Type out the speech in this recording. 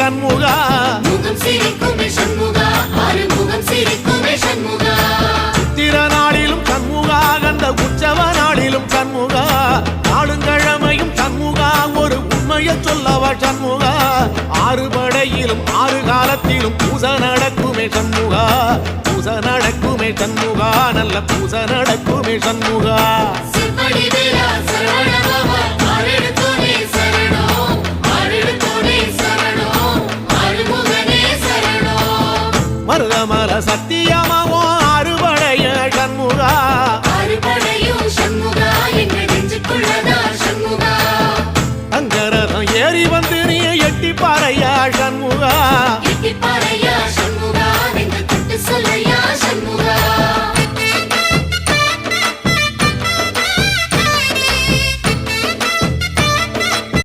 சண்முகா முகம் சிரிக்குமே சண்முகா ஆறுமுகம் சிரிக்குமே சண்முகா சித்திர நாளிலும் சண்முகா கந்த உற்சவ நாளிலும் சண்முகா நாளுங்கிழமையும் சண்முகா ஒரு உண்மையை சொல்லவா சண்முகா ஆறு படையிலும் ஆறு காலத்திலும் பூசை நடக்குமே சண்முகா பூசை நடக்குமே சண்முகா நல்ல பூசை நடக்குமே சண்முகா சிவடி வேலா சரவணபவா ஆரெடுத்தோனே சரணம் ஆரெடுத்தோனே சரணம் ஆறுமுகனே சரணம் மருதமல சத்தியமாவோ ஆறுபடைய சண்முகா ஆறுபடையும் சண்முகா எங்கள் நெஞ்சுக்குள்ளதா சண்முகா அங்கரதம் ஏறி வந்து